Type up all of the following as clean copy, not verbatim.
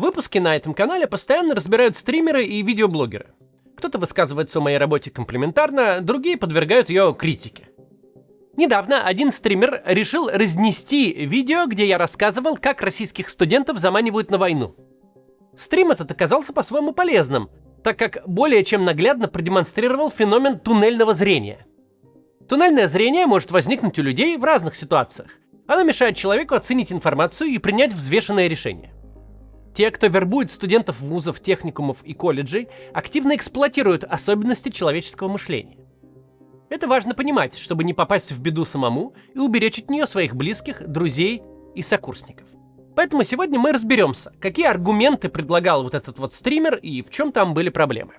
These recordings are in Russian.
Выпуски на этом канале постоянно разбирают стримеры и видеоблогеры. Кто-то высказывается о моей работе комплиментарно, другие подвергают ее критике. Недавно один стример решил разнести видео, где я рассказывал, как российских студентов заманивают на войну. Стрим этот оказался по-своему полезным, так как более чем наглядно продемонстрировал феномен туннельного зрения. Туннельное зрение может возникнуть у людей в разных ситуациях. Оно мешает человеку оценить информацию и принять взвешенное решение. Те, кто вербует студентов вузов, техникумов и колледжей, активно эксплуатируют особенности человеческого мышления. Это важно понимать, чтобы не попасть в беду самому и уберечь от нее своих близких, друзей и сокурсников. Поэтому сегодня мы разберемся, какие аргументы предлагал вот этот вот стример и в чем там были проблемы.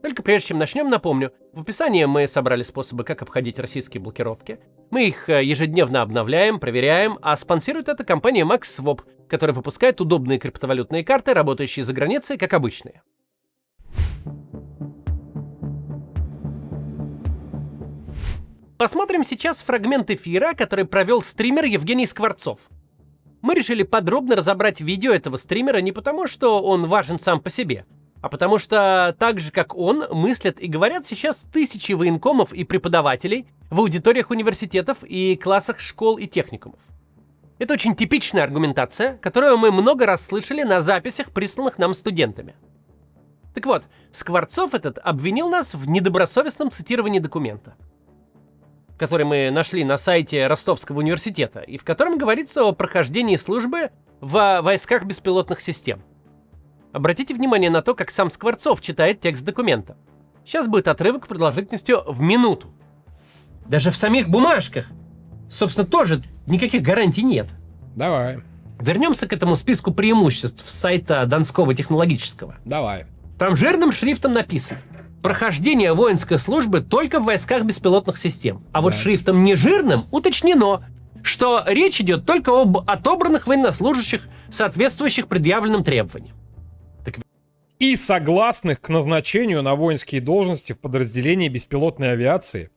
Только прежде чем начнем, напомню, в описании мы собрали способы, как обходить российские блокировки. Мы их ежедневно обновляем, проверяем, а спонсирует это компания MaxSwap, которая выпускает удобные криптовалютные карты, работающие за границей, как обычные. Посмотрим сейчас фрагмент эфира, который провел стример Евгений Скворцов. Мы решили подробно разобрать видео этого стримера не потому, что он важен сам по себе, а потому что так же, как он, мыслят и говорят сейчас тысячи военкомов и преподавателей в аудиториях университетов и классах школ и техникумов. Это очень типичная аргументация, которую мы много раз слышали на записях, присланных нам студентами. Так вот, Скворцов этот обвинил нас в недобросовестном цитировании документа, который мы нашли на сайте Ростовского университета, и в котором говорится о прохождении службы в войсках беспилотных систем. Обратите внимание на то, как сам Скворцов читает текст документа. Сейчас будет отрывок продолжительностью в минуту. Даже в самих бумажках, собственно, тоже никаких гарантий нет. Давай. Вернемся к этому списку преимуществ с сайта Донского технологического. Давай. Там жирным шрифтом написано: прохождение воинской службы только в войсках беспилотных систем. А вот шрифтом не жирным уточнено, что речь идет только об отобранных военнослужащих, соответствующих предъявленным требованиям. И согласных к назначению на воинские должности в подразделении беспилотной авиации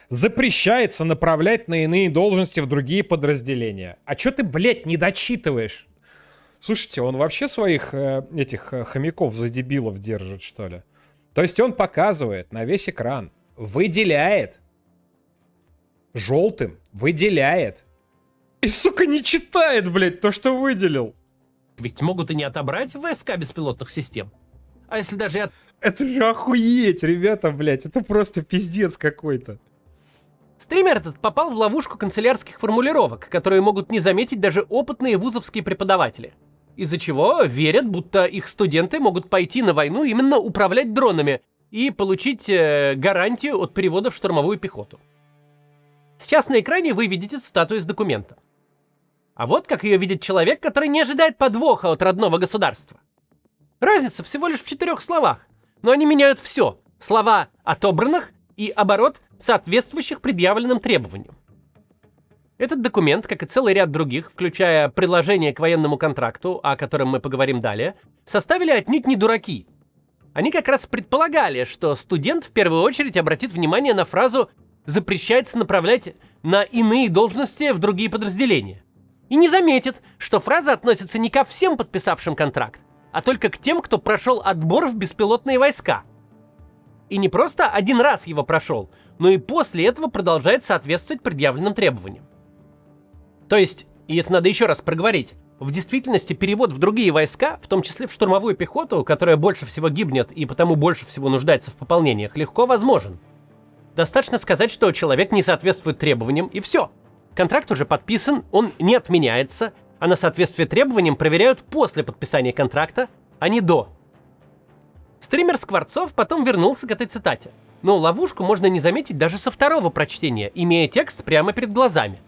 запрещается направлять на иные должности в другие подразделения. А чё ты, блядь, не дочитываешь? Слушайте, он вообще своих этих хомяков за дебилов держит, что ли? То есть он показывает на весь экран, выделяет, желтым выделяет. И, сука, не читает, блядь, то, что выделил. Ведь могут и не отобрать войска беспилотных систем. А если даже... Это же охуеть, ребята, блядь, это просто пиздец какой-то. Стример этот попал в ловушку канцелярских формулировок, которые могут не заметить даже опытные вузовские преподаватели. Из-за чего верят, будто их студенты могут пойти на войну именно управлять дронами и получить гарантию от перевода в штурмовую пехоту. Сейчас на экране вы видите цитату из документа. А вот как ее видит человек, который не ожидает подвоха от родного государства. Разница всего лишь в 4 словах, но они меняют все. Слова «отобранных» и оборот, соответствующих предъявленным требованиям. Этот документ, как и целый ряд других, включая приложение к военному контракту, о котором мы поговорим далее, составили отнюдь не дураки. Они как раз предполагали, что студент в первую очередь обратит внимание на фразу «запрещается направлять на иные должности в другие подразделения». И не заметит, что фраза относится не ко всем подписавшим контракт, а только к тем, кто прошел отбор в беспилотные войска. И не просто один раз его прошел, но и после этого продолжает соответствовать предъявленным требованиям. То есть, и это надо еще раз проговорить, в действительности перевод в другие войска, в том числе в штурмовую пехоту, которая больше всего гибнет и потому больше всего нуждается в пополнениях, легко возможен. Достаточно сказать, что человек не соответствует требованиям, и все. Контракт уже подписан, он не отменяется, а на соответствие требованиям проверяют после подписания контракта, а не до. Стример Скворцов потом вернулся к этой цитате, но ловушку можно не заметить даже со второго прочтения, имея текст прямо перед глазами.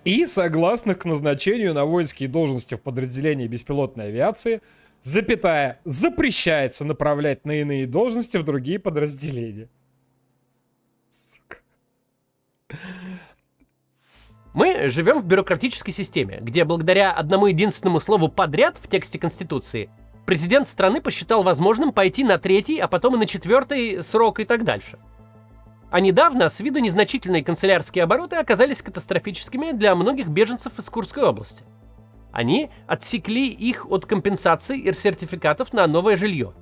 И согласных к назначению на воинские должности в подразделении беспилотной авиации, запятая, запрещается направлять на иные должности в другие подразделения. Сука. Мы живем в бюрократической системе, где благодаря одному единственному слову «подряд» в тексте Конституции президент страны посчитал возможным пойти на 3-й, а потом и на 4-й срок и так дальше. А недавно с виду незначительные канцелярские обороты оказались катастрофическими для многих беженцев из Курской области. Они отсекли их от компенсаций и сертификатов на новое жилье.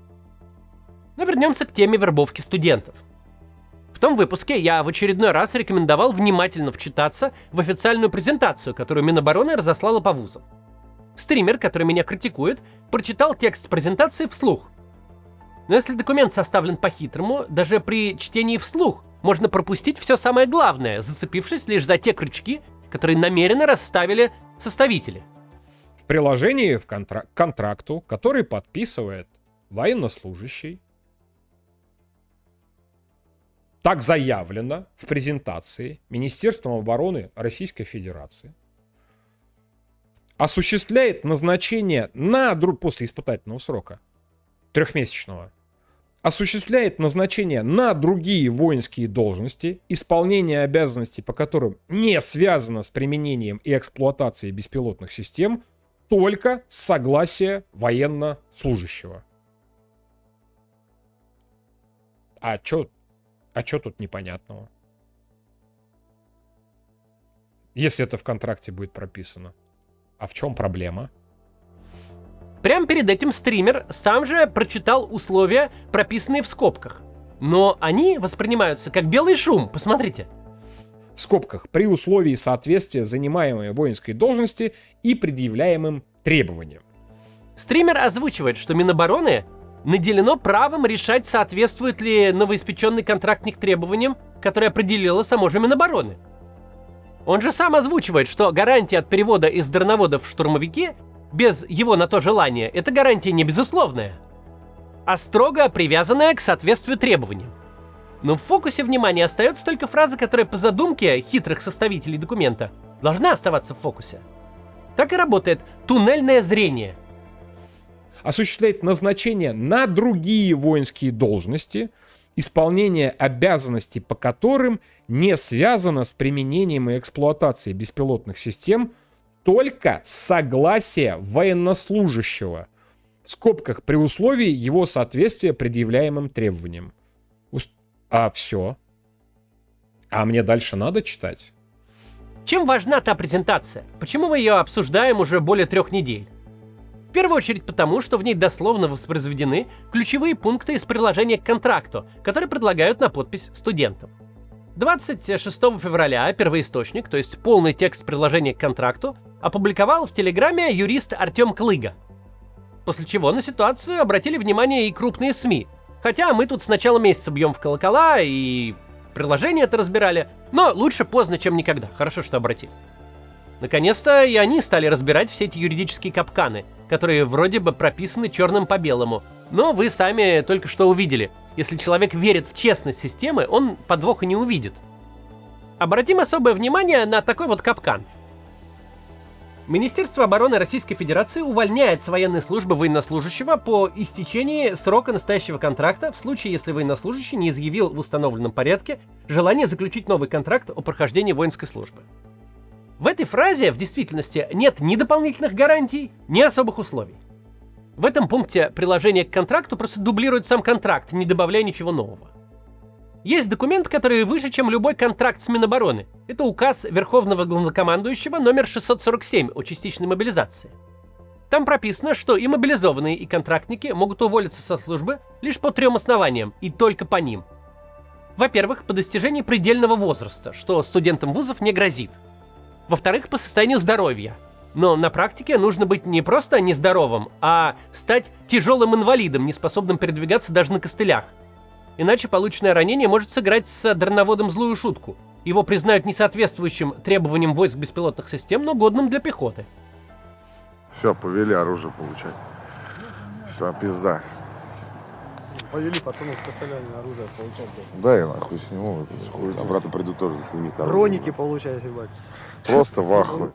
Но вернемся к теме вербовки студентов. В том выпуске я в очередной раз рекомендовал внимательно вчитаться в официальную презентацию, которую Минобороны разослала по вузам. Стример, который меня критикует, прочитал текст презентации вслух. Но если документ составлен по-хитрому, даже при чтении вслух можно пропустить все самое главное, зацепившись лишь за те крючки, которые намеренно расставили составители. В приложении к контракту, который подписывает военнослужащий, так заявлено в презентации Министерством обороны Российской Федерации, осуществляет назначение после испытательного срока, 3-месячного, осуществляет назначение на другие воинские должности, исполнение обязанностей по которым не связано с применением и эксплуатацией беспилотных систем, только с согласия военнослужащего. А чё тут непонятного? Если это в контракте будет прописано. А в чем проблема? Прямо перед этим стример сам же прочитал условия, прописанные в скобках. Но они воспринимаются как белый шум, посмотрите. В скобках, при условии соответствия занимаемой воинской должности и предъявляемым требованиям. Стример озвучивает, что Минобороны наделено правом решать, соответствует ли новоиспеченный контрактник требованиям, которые определила само же Минобороны. Он же сам озвучивает, что гарантия от перевода из дроноводов в штурмовики без его на то желания — это гарантия не безусловная, а строго привязанная к соответствию требованиям. Но в фокусе внимания остается только фраза, которая по задумке хитрых составителей документа должна оставаться в фокусе. Так и работает туннельное зрение. Осуществляет назначение на другие воинские должности, исполнение обязанностей по которым не связано с применением и эксплуатацией беспилотных систем, только с согласия военнослужащего, в скобках при условии его соответствия предъявляемым требованиям. А все. А мне дальше надо читать? Чем важна та презентация? Почему мы ее обсуждаем уже более 3 недель? В первую очередь потому, что в ней дословно воспроизведены ключевые пункты из приложения к контракту, которые предлагают на подпись студентам. 26 февраля первоисточник, то есть полный текст приложения к контракту, опубликовал в Телеграме юрист Артем Клыга. После чего на ситуацию обратили внимание и крупные СМИ. Хотя мы тут с начала месяца бьем в колокола и приложение это разбирали, но лучше поздно, чем никогда. Хорошо, что обратили. Наконец-то и они стали разбирать все эти юридические капканы, которые вроде бы прописаны черным по белому. Но вы сами только что увидели. Если человек верит в честность системы, он подвоха не увидит. Обратим особое внимание на такой вот капкан. Министерство обороны Российской Федерации увольняет с военной службы военнослужащего по истечении срока настоящего контракта в случае, если военнослужащий не изъявил в установленном порядке желание заключить новый контракт о прохождении воинской службы. В этой фразе в действительности нет ни дополнительных гарантий, ни особых условий. В этом пункте приложение к контракту просто дублирует сам контракт, не добавляя ничего нового. Есть документ, который выше, чем любой контракт с Минобороны. Это указ Верховного Главнокомандующего номер 647 о частичной мобилизации. Там прописано, что и мобилизованные, и контрактники могут уволиться со службы лишь по 3 основаниям, и только по ним. Во-первых, по достижении предельного возраста, что студентам вузов не грозит. Во-вторых, по состоянию здоровья. Но на практике нужно быть не просто нездоровым, а стать тяжелым инвалидом, неспособным передвигаться даже на костылях. Иначе полученное ранение может сыграть с дроноводом злую шутку. Его признают несоответствующим требованиям войск беспилотных систем, но годным для пехоты. Все, повели оружие получать. Все, пизда. Повели пацанов с костылями оружие получать. Да, я нахуй сниму. Обратно приду тоже сними с оружием. Броники получать, ебать. Просто в ахуе.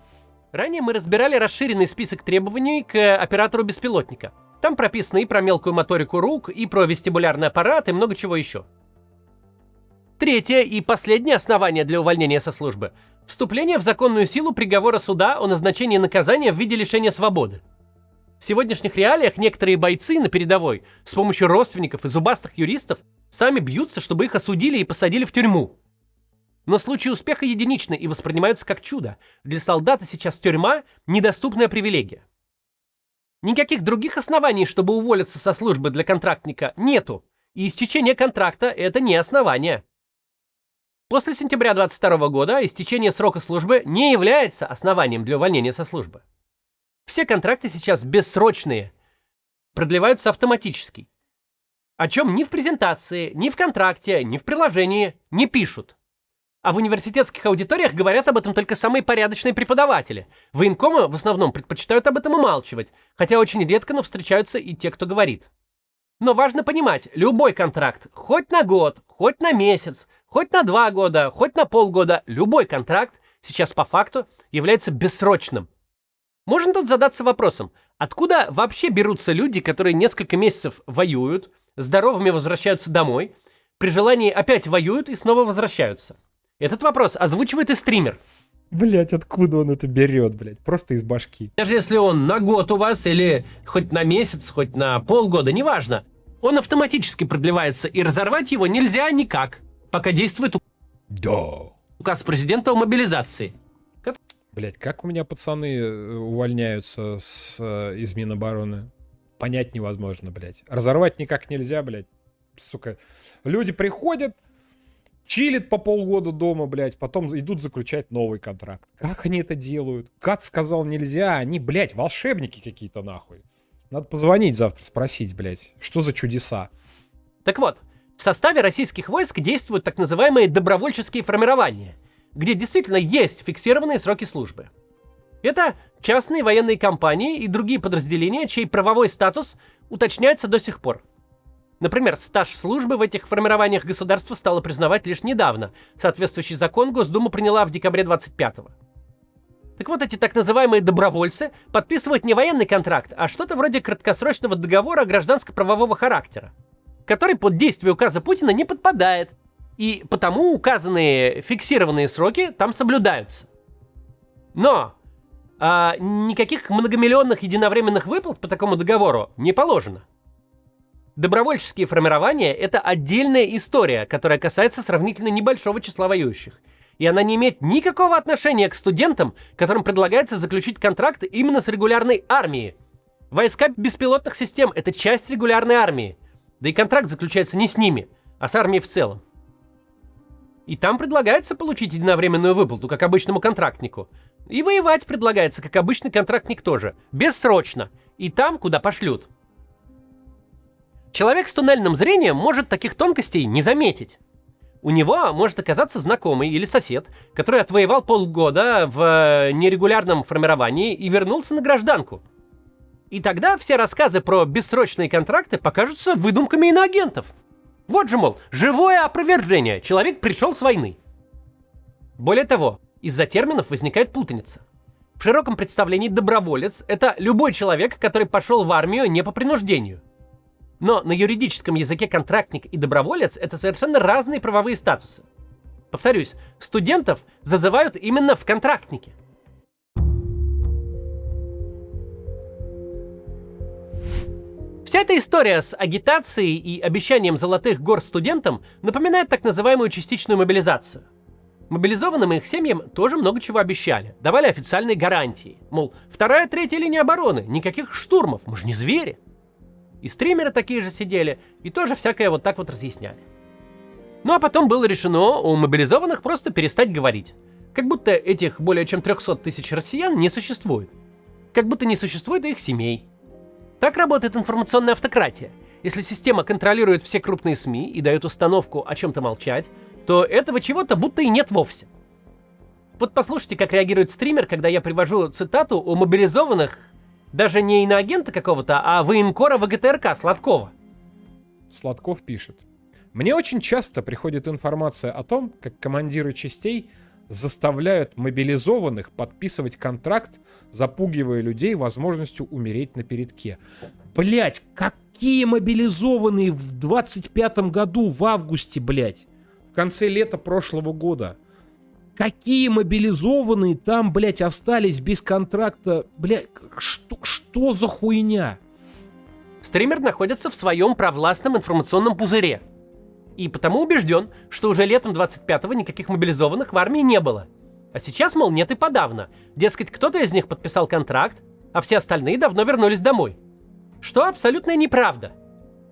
Ранее мы разбирали расширенный список требований к оператору беспилотника. Там прописано и про мелкую моторику рук, и про вестибулярный аппарат, и много чего еще. Третье и последнее основание для увольнения со службы – вступление в законную силу приговора суда о назначении наказания в виде лишения свободы. В сегодняшних реалиях некоторые бойцы на передовой с помощью родственников и зубастых юристов сами бьются, чтобы их осудили и посадили в тюрьму. Но случаи успеха единичны и воспринимаются как чудо. Для солдата сейчас тюрьма – недоступная привилегия. Никаких других оснований, чтобы уволиться со службы для контрактника, нету. И истечение контракта – это не основание. После сентября 2022 года истечение срока службы не является основанием для увольнения со службы. Все контракты сейчас бессрочные, продлеваются автоматически. О чем ни в презентации, ни в контракте, ни в приложении не пишут. А в университетских аудиториях говорят об этом только самые порядочные преподаватели. Военкомы в основном предпочитают об этом умалчивать, хотя очень редко, но встречаются и те, кто говорит. Но важно понимать, любой контракт, хоть на год, хоть на месяц, хоть на 2 года, хоть на полгода, любой контракт сейчас по факту является бессрочным. Можно тут задаться вопросом, откуда вообще берутся люди, которые несколько месяцев воюют, здоровыми возвращаются домой, при желании опять воюют и снова возвращаются? Этот вопрос озвучивает и стример. Блять, откуда он это берет, блять? Просто из башки. Даже если он на год у вас или хоть на месяц, хоть на полгода, неважно, он автоматически продлевается, и разорвать его нельзя никак, пока действует указ президента о мобилизации. Блять, как у меня пацаны увольняются из Минобороны? Понять невозможно, блять. Разорвать никак нельзя, блять. Сука. Люди приходят, чилят по полгода дома, блядь, потом идут заключать новый контракт. Как они это делают? Кат сказал нельзя, они, блядь, волшебники какие-то нахуй. Надо позвонить завтра, спросить, блядь, что за чудеса. Так вот, в составе российских войск действуют так называемые добровольческие формирования, где действительно есть фиксированные сроки службы. Это частные военные компании и другие подразделения, чей правовой статус уточняется до сих пор. Например, стаж службы в этих формированиях государство стало признавать лишь недавно. Соответствующий закон Госдума приняла в декабре 25-го. Так вот, эти так называемые добровольцы подписывают не военный контракт, а что-то вроде краткосрочного договора гражданско-правового характера, который под действие указа Путина не подпадает, и потому указанные фиксированные сроки там соблюдаются. Но никаких многомиллионных единовременных выплат по такому договору не положено. Добровольческие формирования – это отдельная история, которая касается сравнительно небольшого числа воюющих. И она не имеет никакого отношения к студентам, которым предлагается заключить контракт именно с регулярной армией. Войска беспилотных систем – это часть регулярной армии. Да и контракт заключается не с ними, а с армией в целом. И там предлагается получить единовременную выплату, как обычному контрактнику. И воевать предлагается, как обычный контрактник тоже. Бессрочно. И там, куда пошлют. Человек с туннельным зрением может таких тонкостей не заметить. У него может оказаться знакомый или сосед, который отвоевал полгода в нерегулярном формировании и вернулся на гражданку. И тогда все рассказы про бессрочные контракты покажутся выдумками иноагентов. Вот же, мол, живое опровержение. Человек пришел с войны. Более того, из-за терминов возникает путаница. В широком представлении доброволец – это любой человек, который пошел в армию не по принуждению. Но на юридическом языке контрактник и доброволец – это совершенно разные правовые статусы. Повторюсь, студентов зазывают именно в контрактники. Вся эта история с агитацией и обещанием золотых гор студентам напоминает так называемую частичную мобилизацию. Мобилизованным и их семьям тоже много чего обещали, давали официальные гарантии. Мол, 2-я, 3-я линия обороны, никаких штурмов, мы же не звери. И стримеры такие же сидели, и тоже всякое вот так вот разъясняли. Ну а потом было решено у мобилизованных просто перестать говорить. Как будто этих более чем 300 тысяч россиян не существует. Как будто не существует и их семей. Так работает информационная автократия. Если система контролирует все крупные СМИ и дает установку о чем-то молчать, то этого чего-то будто и нет вовсе. Вот послушайте, как реагирует стример, когда я привожу цитату о мобилизованных, даже не иноагента какого-то, а военкора ВГТРК Сладкова. Сладков пишет. Мне очень часто приходит информация о том, как командиры частей заставляют мобилизованных подписывать контракт, запугивая людей возможностью умереть на передке. Блять, какие мобилизованные в 25-м году, в августе, блять, в конце лета прошлого года. Какие мобилизованные там, блять, остались без контракта, блять, что за хуйня? Стример находится в своем провластном информационном пузыре. И потому убежден, что уже летом 25-го никаких мобилизованных в армии не было. А сейчас, мол, нет и подавно. Дескать, кто-то из них подписал контракт, а все остальные давно вернулись домой. Что абсолютная неправда.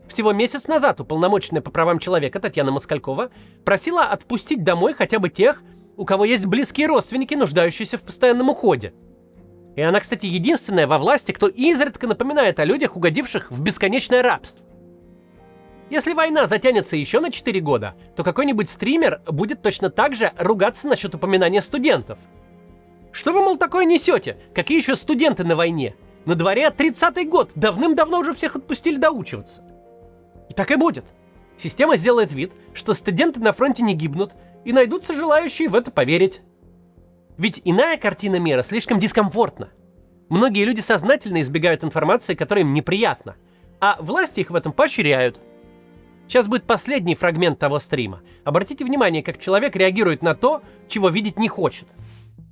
Всего месяц назад уполномоченная по правам человека Татьяна Москалькова просила отпустить домой хотя бы тех, у кого есть близкие родственники, нуждающиеся в постоянном уходе. И она, кстати, единственная во власти, кто изредка напоминает о людях, угодивших в бесконечное рабство. Если война затянется еще на 4 года, то какой-нибудь стример будет точно так же ругаться насчет упоминания студентов. Что вы, мол, такое несете? Какие еще студенты на войне? На дворе 30-й год, давным-давно уже всех отпустили доучиваться. И так и будет. Система сделает вид, что студенты на фронте не гибнут, и найдутся желающие в это поверить. Ведь иная картина мира слишком дискомфортна. Многие люди сознательно избегают информации, которая им неприятна, а власти их в этом поощряют. Сейчас будет последний фрагмент того стрима. Обратите внимание, как человек реагирует на то, чего видеть не хочет.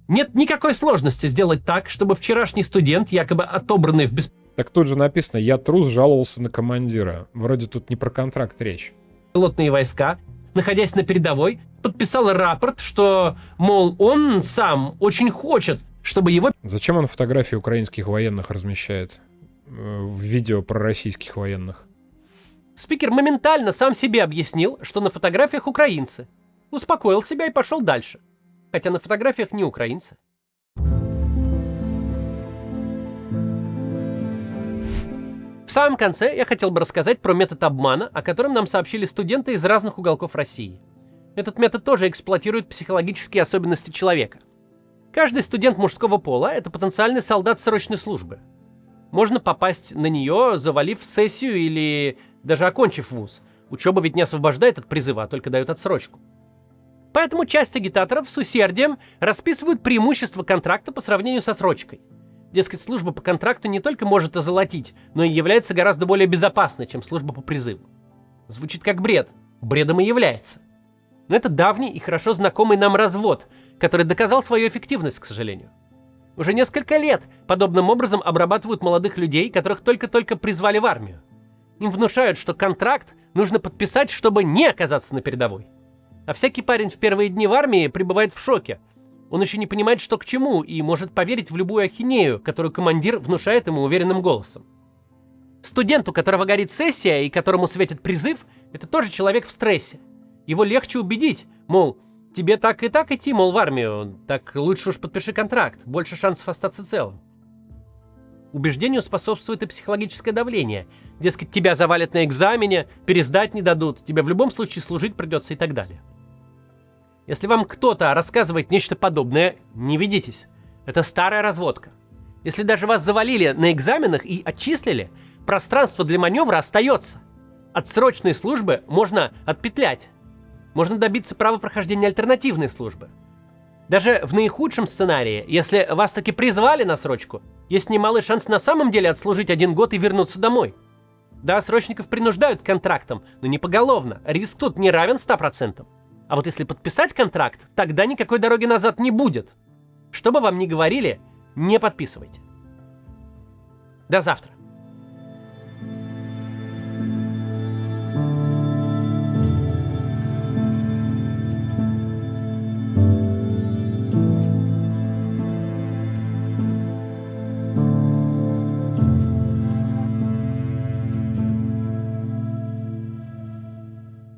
Нет никакой сложности сделать так, чтобы вчерашний студент, якобы отобранный в Так тут же написано, я трус, жаловался на командира. Вроде тут не про контракт речь. беспилотные войска, находясь на передовой, подписал рапорт, что, мол, он сам очень хочет, чтобы его... Зачем он фотографии украинских военных размещает? В видео про российских военных. Спикер моментально сам себе объяснил, что на фотографиях украинцы. Успокоил себя и пошел дальше. Хотя на фотографиях не украинцы. В самом конце я хотел бы рассказать про метод обмана, о котором нам сообщили студенты из разных уголков России. Этот метод тоже эксплуатирует психологические особенности человека. Каждый студент мужского пола – это потенциальный солдат срочной службы. Можно попасть на нее, завалив сессию или даже окончив вуз. Учеба ведь не освобождает от призыва, а только дает отсрочку. Поэтому часть агитаторов с усердием расписывают преимущества контракта по сравнению с отсрочкой. Дескать, служба по контракту не только может озолотить, но и является гораздо более безопасной, чем служба по призыву. Звучит как бред. Бредом и является. Но это давний и хорошо знакомый нам развод, который доказал свою эффективность, к сожалению. Уже несколько лет подобным образом обрабатывают молодых людей, которых только-только призвали в армию. Им внушают, что контракт нужно подписать, чтобы не оказаться на передовой. А всякий парень в первые дни в армии пребывает в шоке. Он еще не понимает, что к чему, и может поверить в любую ахинею, которую командир внушает ему уверенным голосом. Студент, у которого горит сессия и которому светит призыв, это тоже человек в стрессе. Его легче убедить, мол, тебе так и так идти, мол, в армию, так лучше уж подпиши контракт, больше шансов остаться целым. Убеждению способствует и психологическое давление. Дескать, тебя завалят на экзамене, пересдать не дадут, тебе в любом случае служить придется и так далее. Если вам кто-то рассказывает нечто подобное, не ведитесь. Это старая разводка. Если даже вас завалили на экзаменах и отчислили, пространство для маневра остается. От срочной службы можно отпетлять. Можно добиться права прохождения альтернативной службы. Даже в наихудшем сценарии, если вас таки призвали на срочку, есть немалый шанс на самом деле отслужить 1 год и вернуться домой. Да, срочников принуждают к контрактам, но не поголовно. Риск тут не равен 100%. А вот если подписать контракт, тогда никакой дороги назад не будет. Что бы вам ни говорили, не подписывайте. До завтра.